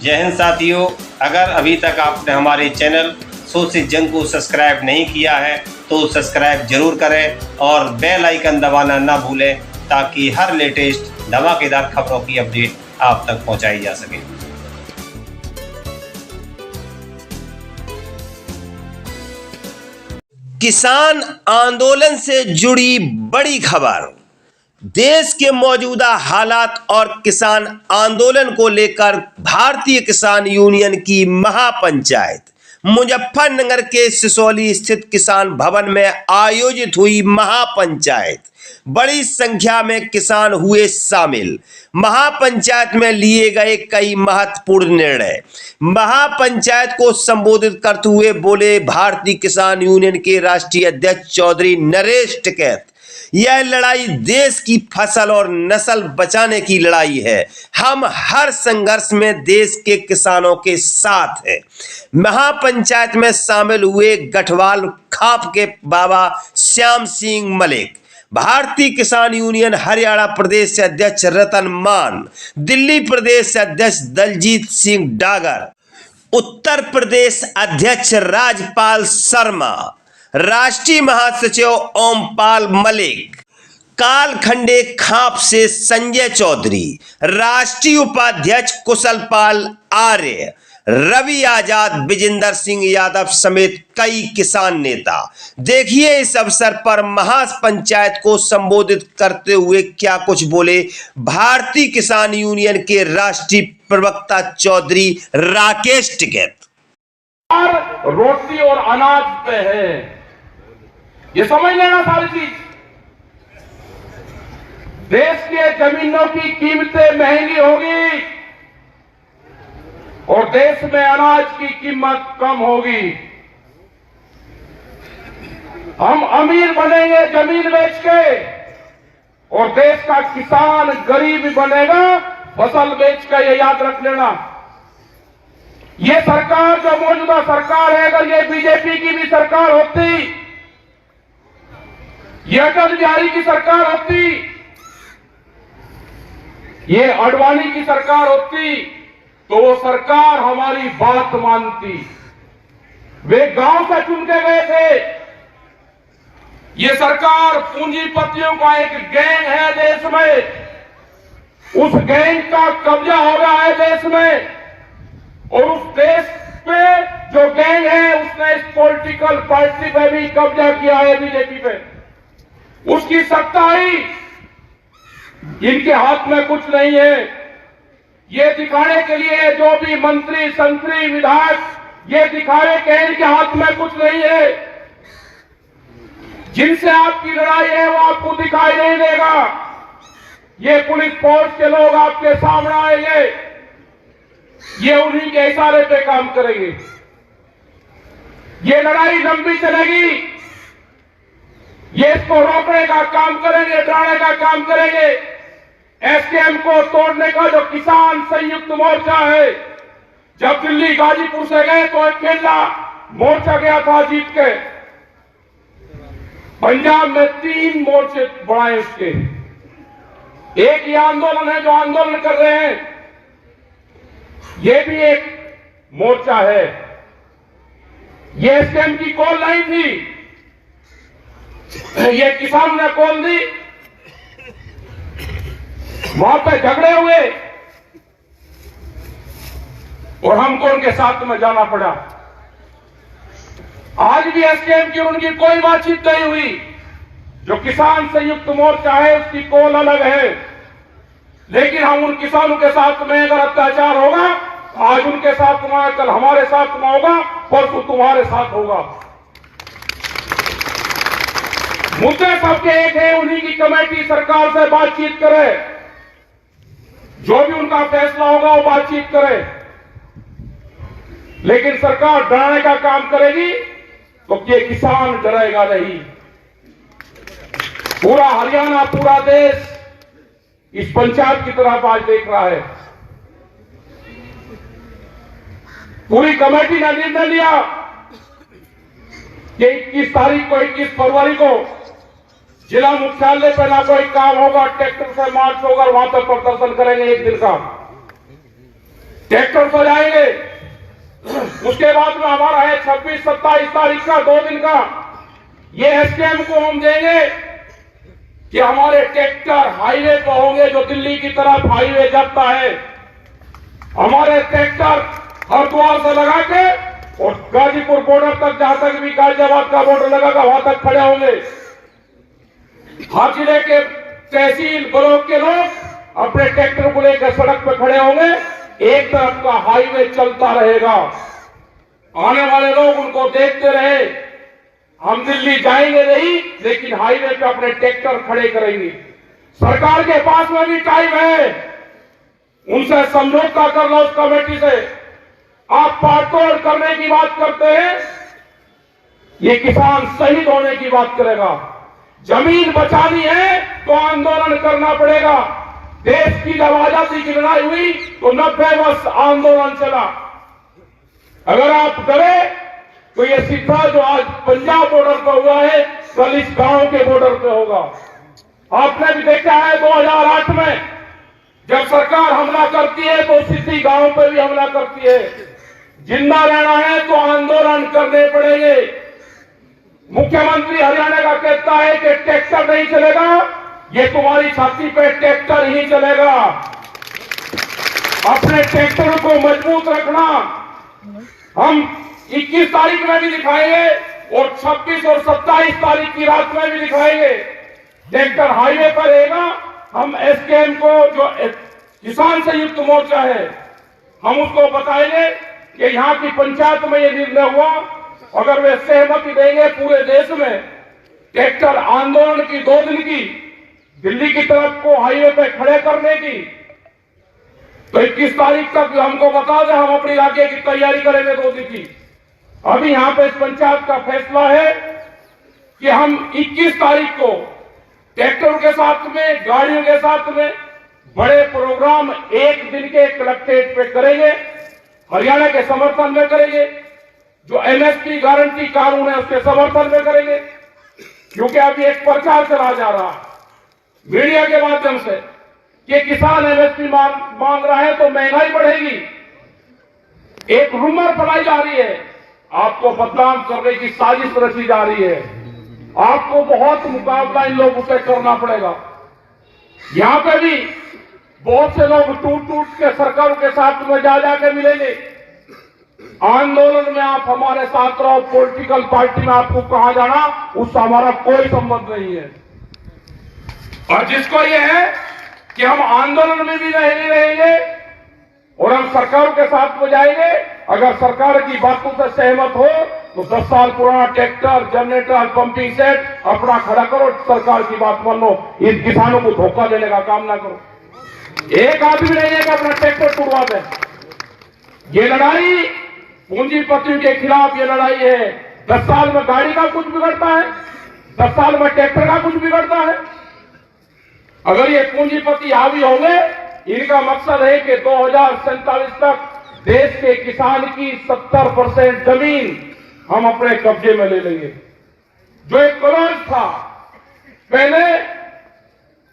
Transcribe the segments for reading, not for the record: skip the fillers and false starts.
जय हिंद साथियों, अगर अभी तक आपने हमारे चैनल सोच से जंग को सब्सक्राइब नहीं किया है तो सब्सक्राइब जरूर करें और बेल आइकन दबाना ना भूलें ताकि हर लेटेस्ट धमाकेदार खबरों की अपडेट आप तक पहुंचाई जा सके। किसान आंदोलन से जुड़ी बड़ी खबर। देश के मौजूदा हालात और किसान आंदोलन को लेकर भारतीय किसान यूनियन की महापंचायत मुजफ्फरनगर के सिसोली स्थित किसान भवन में आयोजित हुई। महापंचायत बड़ी संख्या में किसान हुए शामिल। महापंचायत में लिए गए कई महत्वपूर्ण निर्णय। महापंचायत को संबोधित करते हुए बोले भारतीय किसान यूनियन के राष्ट्रीय अध्यक्ष चौधरी नरेश टिकैत, यह लड़ाई देश की फसल और नस्ल बचाने की लड़ाई है। हम हर संघर्ष में देश के किसानों के साथ हैं। महापंचायत में शामिल हुए गठवाल खाप के बाबा श्याम सिंह मलिक, भारतीय किसान यूनियन हरियाणा प्रदेश से अध्यक्ष रतन मान, दिल्ली प्रदेश से अध्यक्ष दलजीत सिंह डागर, उत्तर प्रदेश अध्यक्ष राजपाल शर्मा, राष्ट्रीय महासचिव ओमपाल मलिक, कालखंडे खाप से संजय चौधरी, राष्ट्रीय उपाध्यक्ष कुशलपाल आर्य, रवि आजाद, विजेंद्र सिंह यादव समेत कई किसान नेता। देखिए इस अवसर पर महापंचायत को संबोधित करते हुए क्या कुछ बोले भारतीय किसान यूनियन के राष्ट्रीय प्रवक्ता चौधरी राकेश टिकैत। रोटी और अनाज पे है, ये समझ लेना सारी चीज। देश के जमीनों की कीमतें महंगी होगी और देश में अनाज की कीमत कम होगी। हम अमीर बनेंगे जमीन बेच के और देश का किसान गरीब बनेगा फसल बेच के, ये याद रख लेना। ये सरकार जो मौजूदा सरकार है, अगर ये बीजेपी की भी सरकार होती, ये अटल बिहारी की सरकार होती, ये आडवाणी की सरकार होती, तो वो सरकार हमारी बात मानती। वे गांव से चुन के गए थे। ये सरकार पूंजीपतियों का एक गैंग है देश में, उस गैंग का कब्जा हो रहा है देश में और उस देश पे जो गैंग है उसने इस पॉलिटिकल पार्टी पे भी कब्जा किया है, बीजेपी पे। उसकी सत्ताई इनके हाथ में कुछ नहीं है। ये दिखाने के लिए जो भी मंत्री संतरी विधायक ये दिखावे के इनके हाथ में कुछ नहीं है। जिनसे आपकी लड़ाई है वो आपको दिखाई नहीं देगा। ये पुलिस फोर्स के लोग आपके सामने आएंगे, ये उन्हीं के इशारे पे काम करेंगे। ये लड़ाई लंबी चलेगी, ये इसको रोकने का काम करेंगे, डराने का काम करेंगे। एसकेएम को तोड़ने का जो किसान संयुक्त मोर्चा है, जब दिल्ली गाजीपुर से गए तो अकेला मोर्चा गया था जीत के। पंजाब में 3 मोर्चे बढ़ाए उसके। एक ये आंदोलन है जो आंदोलन कर रहे हैं, ये भी एक मोर्चा है। ये एसकेएम की कॉल नहीं थी, ये किसान ने कॉल दी। वहां पे झगड़े हुए और हमको उनके साथ में जाना पड़ा। आज भी एसकेएम की उनकी कोई बातचीत नहीं हुई। जो किसान संयुक्त मोर्चा है उसकी कॉल अलग है, लेकिन हम उन किसानों के साथ में अगर अत्याचार होगा, आज उनके साथ में, कल हमारे साथ में होगा, परसों तुम्हारे साथ होगा। मुद्दे सबके एक है, उन्हीं की कमेटी सरकार से बातचीत करे, जो भी उनका फैसला होगा वो बातचीत करे। लेकिन सरकार डराने का काम करेगी तो ये किसान डरेगा नहीं। पूरा हरियाणा, पूरा देश इस पंचायत की तरफ आज देख रहा है। पूरी कमेटी ने निर्णय लिया कि 21 तारीख को, 21 फरवरी को जिला मुख्यालय पे ना कोई काम होगा, ट्रैक्टर से मार्च होगा, वहां पर प्रदर्शन करेंगे एक दिन का। ट्रैक्टर सजाएंगे। उसके बाद में हमारा है 26-27 तारीख का 2 दिन का, ये एसकेएम को हम देंगे कि हमारे ट्रैक्टर हाईवे पर होंगे, जो दिल्ली की तरफ हाईवे जाता है। हमारे ट्रैक्टर हरिद्वार से लगा के और गाजीपुर बॉर्डर तक, जहां तक भी गाजियाबाद का बॉर्डर लगागा वहां तक खड़े होंगे। हर जिले के तहसील ब्लॉक के लोग अपने ट्रैक्टर को लेकर सड़क पर खड़े होंगे। एक तरफ का हाईवे चलता रहेगा, आने वाले लोग उनको देखते रहे। हम दिल्ली जाएंगे नहीं, लेकिन हाईवे पे अपने ट्रैक्टर खड़े करेंगे। सरकार के पास में भी टाइम है, उनसे समझौता कर लो उस कमेटी से। आप पाड़तोड़ करने की बात करते हैं, ये किसान शहीद होने की बात करेगा। जमीन बचानी है तो आंदोलन करना पड़ेगा। देश की जब आजादी की लड़ाई हुई तो 90 वर्ष आंदोलन चला। अगर आप डरे तो ये सीधा जो आज पंजाब बॉर्डर पर हुआ है, कल इस गांव के बॉर्डर पे होगा। आपने भी देखा है 2008 में जब सरकार हमला करती है तो सीधी गांव पे भी हमला करती है। जिंदा रहना है तो आंदोलन करने पड़ेंगे। मुख्यमंत्री हरियाणा का कहता है कि ट्रैक्टर नहीं चलेगा, ये तुम्हारी छाती पे ट्रैक्टर ही चलेगा। अपने ट्रैक्टर को मजबूत रखना। हम 21 तारीख में भी दिखाएंगे और 26 और 27 तारीख की रात में भी दिखाएंगे। ट्रैक्टर हाईवे पर रहेगा। हम एसकेएम को, जो किसान संयुक्त मोर्चा है, हम उसको बताएंगे कि यहाँ की पंचायत में ये निर्णय हुआ। अगर वे सहमति देंगे पूरे देश में ट्रैक्टर आंदोलन की 2 दिन की, दिल्ली की तरफ को हाईवे पे खड़े करने की, तो 21 तारीख तक हमको बता दें, हम अपनी इलाके की तैयारी करेंगे 2 दिन की। अभी यहां पे इस पंचायत का फैसला है कि हम 21 तारीख को ट्रैक्टरों के साथ में, गाड़ियों के साथ में बड़े प्रोग्राम 1 दिन के कलेक्ट्रेट पे करेंगे। हरियाणा के समर्थन में करेंगे। जो एमएसपी गारंटी कानून है उसके समर्थन में करेंगे। क्योंकि अभी एक प्रचार चला जा रहा है मीडिया के माध्यम से कि किसान एमएसपी मांग रहा है तो महंगाई बढ़ेगी। एक रूमर फैलाई जा रही है, आपको बदनाम करने की साजिश रची जा रही है। आपको बहुत मुकाबला इन लोगों से करना पड़ेगा। यहां पे भी बहुत से लोग टूट टूट के सरकार के साथ में जा जाके मिलेंगे। आंदोलन में आप हमारे साथ रहो, पॉलिटिकल पार्टी में आपको कहां जाना उससे हमारा कोई संबंध नहीं है। और जिसको ये है कि हम आंदोलन में भी नहीं रहेंगे और हम सरकारों के साथ में जाएंगे, अगर सरकार की बातों से सहमत हो तो 10 साल पुराना ट्रैक्टर, जनरेटर, पंपिंग सेट अपना खड़ा करो, सरकार की बात मान लो। इन किसानों को धोखा देने का काम ना करो। एक आदमी नहीं है कि अपना ट्रैक्टर टूटवा दे। ये लड़ाई पूंजीपतियों के खिलाफ ये लड़ाई है। 10 साल में गाड़ी का कुछ बिगड़ता है, 10 साल में ट्रैक्टर का कुछ बिगड़ता है। अगर ये पूंजीपति हावी होंगे, इनका मकसद है कि 2047 तक देश के किसान की 70% जमीन हम अपने कब्जे में ले लेंगे। जो एक करोड़ था, पहले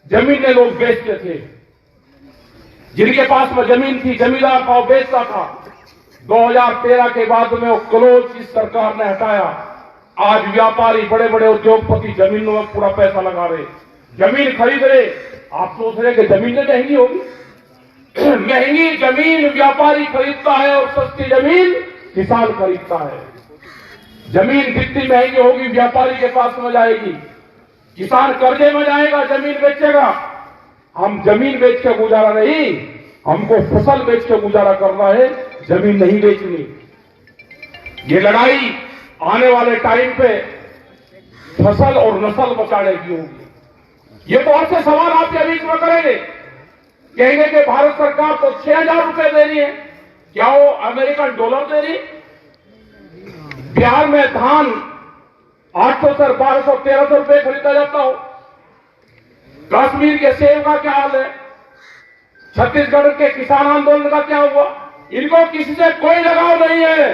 जमीनें लोग बेचते थे। जिनके पास में जमीन थी, जमींदार था, बेचता था। 2013 के बाद में वो क्लोज इस सरकार ने हटाया। आज व्यापारी, बड़े बड़े उद्योगपति जमीनों में पूरा पैसा लगा रहे, जमीन खरीद रहे। आप सोच रहे कि जमीन महंगी होगी? महंगी जमीन व्यापारी खरीदता है और सस्ती जमीन किसान खरीदता है। जमीन जितनी महंगी होगी व्यापारी के पास में जाएगी, किसान कर्जे में जाएगा, जमीन बेचेगा। हम जमीन बेच के गुजारा नहीं, हमको फसल बेच के गुजारा करना है, जमीन नहीं बेचनी। ये लड़ाई आने वाले टाइम पे फसल और नस्ल बचाने की होगी। ये बहुत से सवाल आपके बीच में करेंगे, कहेंगे कि भारत सरकार तो 6,000 रुपए दे रही है, क्या वो अमेरिकन डॉलर दे रही? बिहार में धान 800 से 1200, 1300 रुपए खरीदा जाता हो। कश्मीर के सेब का क्या हाल है? छत्तीसगढ़ के किसान आंदोलन का क्या हुआ? इनको किसी से कोई लगाव नहीं है।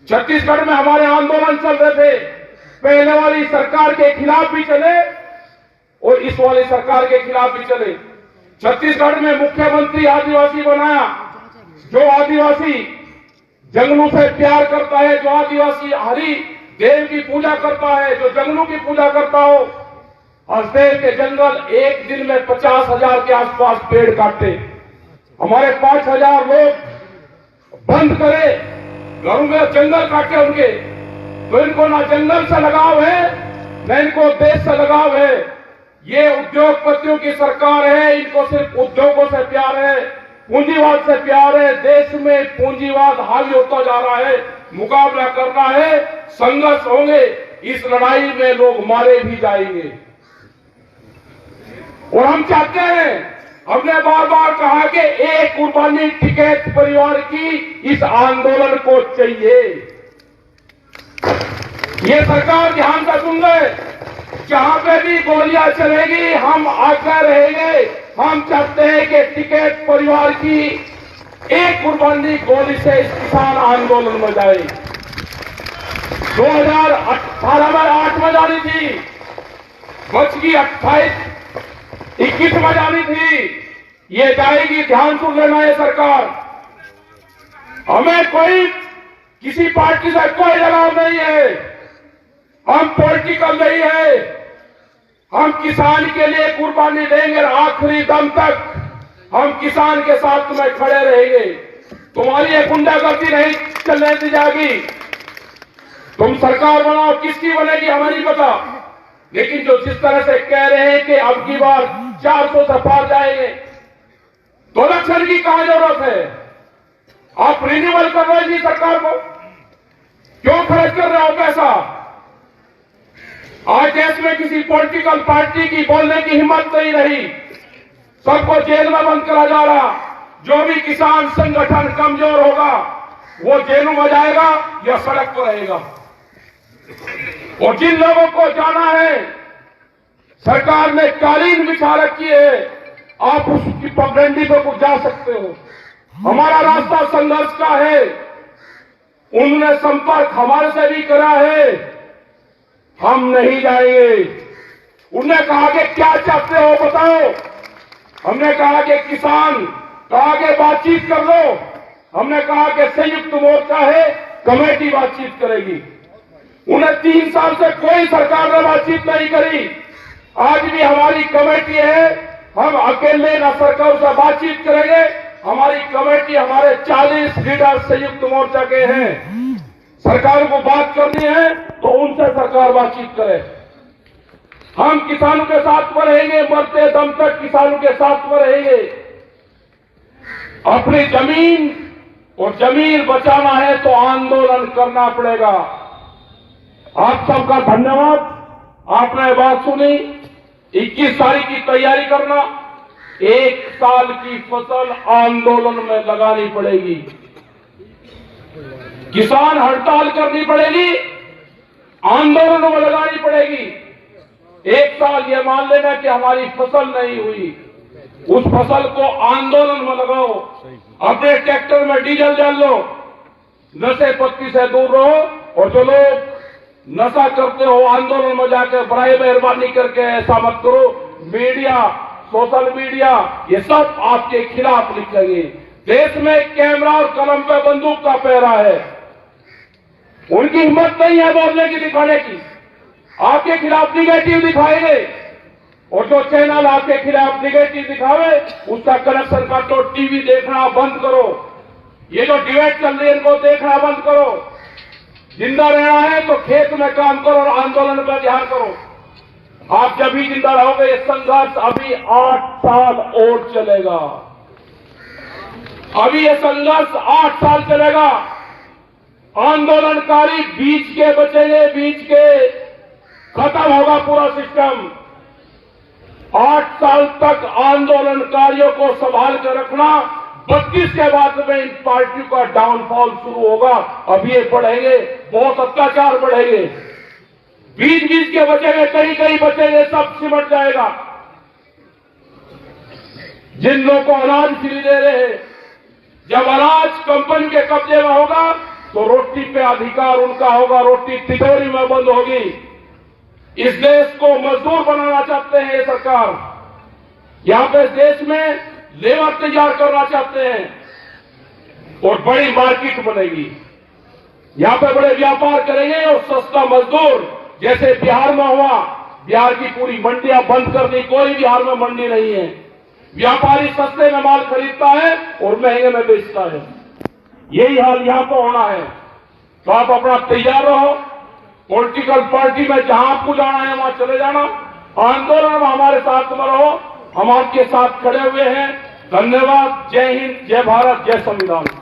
छत्तीसगढ़ में हमारे आंदोलन चल रहे थे, पहले वाली सरकार के खिलाफ भी चले और इस वाली सरकार के खिलाफ भी चले। छत्तीसगढ़ में मुख्यमंत्री आदिवासी बनाया, जो आदिवासी जंगलों से प्यार करता है, जो आदिवासी हरि देव की पूजा करता है, जो जंगलों की पूजा करता हो, हसदेव के जंगल एक दिन में 50,000 के आसपास पेड़ काटते, हमारे 5,000 लोग बंद करे, घरों में जंगल काटे उनके, तो इनको ना जंगल से लगाव है, न इनको देश से लगाव है। ये उद्योगपतियों की सरकार है, इनको सिर्फ उद्योगों से प्यार है, पूंजीवाद से प्यार है। देश में पूंजीवाद हावी होता जा रहा है, मुकाबला करना है, संघर्ष होंगे, इस लड़ाई में लोग मारे भी जाएंगे। और हम चाहते हैं, हमने बार बार कहा कि एक कुर्बानी टिकैत परिवार की इस आंदोलन को चाहिए। ये सरकार ध्यान से सुन ले, जहां पे भी गोलियां चलेगी हम आगे रहेंगे। हम चाहते हैं कि टिकैत परिवार की एक कुर्बानी गोली से इस किसान आंदोलन में जाए। 2018 में 8 में जानी थी, बच की 21 में जानी थी, ये जाएगी। ध्यान सुन लेना है सरकार, हमें कोई किसी पार्टी से कोई लगाव नहीं है, हम पॉलिटिकल नहीं है, हम किसान के लिए कुर्बानी देंगे और आखिरी दम तक हम किसान के साथ में खड़े रहेंगे। तुम्हारी ये गुंडागर्दी नहीं चलने दी जाएगी। तुम सरकार बनाओ, किसकी बनेगी हमें नहीं पता, लेकिन जो जिस तरह से कह रहे हैं कि अब की बार 400 से पार जाएंगे, तो इलेक्शन की कहां जरूरत है? आप रिन्यूअल कर रहे हैं सरकार को, क्यों खर्च कर रहे हो पैसा? आज देश में किसी पॉलिटिकल पार्टी की बोलने की हिम्मत नहीं रही, सबको जेल में बंद करा जा रहा। जो भी किसान संगठन कमजोर होगा वो जेलों में जाएगा या सड़क पर रहेगा। और जिन लोगों को जाना है, सरकार ने कालीन बिछा रखी है, आप उसकी पगडंडी पर कुछ जा सकते हो। हमारा रास्ता संघर्ष का है, उन्होंने संपर्क हमारे से भी करा है, हम नहीं जाएंगे। उन्होंने कहा कि क्या चाहते हो बताओ, हमने कहा कि किसान, कहा कि बातचीत कर लो, हमने कहा कि संयुक्त मोर्चा है, कमेटी बातचीत करेगी। उन्हें 3 साल से कोई सरकार ने बातचीत नहीं करी। आज भी हमारी कमेटी है, हम अकेले न सरकार से बातचीत करेंगे, हमारी कमेटी हमारे 40 लीडर संयुक्त मोर्चा के हैं। सरकार को बात करनी है तो उनसे सरकार बातचीत करे। हम किसानों के साथ में रहेंगे, मरते दम तक किसानों के साथ में रहेंगे। अपनी जमीन और जमीन बचाना है तो आंदोलन करना पड़ेगा। आप सबका धन्यवाद, आपने बात सुनी। 21 तारीख की तैयारी करना, 1 साल की फसल आंदोलन में लगानी पड़ेगी। किसान हड़ताल करनी पड़ेगी, आंदोलन में लगानी पड़ेगी। 1 साल ये मान लेना कि हमारी फसल नहीं हुई, उस फसल को आंदोलन में लगाओ। अपने ट्रैक्टर में डीजल डाल लो, नशे पत्ती से दूर रहो। और जो लोग नशा करते हो आंदोलन में जाकर बड़ाई मेहरबानी करके ऐसा मत करो। मीडिया, सोशल मीडिया, ये सब आपके खिलाफ लिखेंगे। देश में कैमरा और कलम पे बंदूक का पहरा है, उनकी हिम्मत नहीं है बोलने की, दिखाने की। आपके खिलाफ निगेटिव दिखाएंगे, और जो चैनल आपके खिलाफ निगेटिव दिखावे उसका कनेक्शन काट दो। टीवी देखना बंद करो, ये जो डिबेट चल रही है इनको देखना बंद करो। जिंदा रहना है तो खेत में काम करो और आंदोलन पर ध्यान करो। आप जब भी जिंदा रहोगे, ये संघर्ष अभी 8 साल और चलेगा। अभी ये संघर्ष 8 साल चलेगा। आंदोलनकारी बीच के बचेंगे, बीच के खत्म होगा पूरा सिस्टम। 8 साल तक आंदोलनकारियों को संभाल कर रखना। 32 के बाद में इन पार्टियों का डाउनफॉल शुरू होगा। अब ये बढ़ेंगे, बहुत अत्याचार बढ़ेंगे। बीच बीच के बचेंगे, कहीं कहीं बचेंगे, सब सिमट जाएगा। जिन लोगों को अनाज फ्री दे रहे हैं, जब अनाज कंपनी के कब्जे में होगा तो रोटी पे अधिकार उनका होगा, रोटी तिजोरी में बंद होगी। इस देश को मजदूर बनाना चाहते हैं ये सरकार। यहां पे देश में लेबर तैयार करना चाहते हैं। और बड़ी मार्केट बनेगी। यहां पे बड़े व्यापार करेंगे और सस्ता मजदूर जैसे बिहार में हुआ, बिहार की पूरी मंडियां बंद कर दी, कोई बिहार में मंडी नहीं है। व्यापारी सस्ते में माल खरीदता है और महंगे में बेचता है। यही हाल यहां पर होना है। तो आप अपना तैयार रहो। पॉलिटिकल पार्टी में जहां आपको जाना है वहां चले जाना। आंदोलन में हमारे साथ में रहो, हम आपके साथ खड़े हुए हैं। धन्यवाद। जय हिंद, जय भारत, जय संविधान।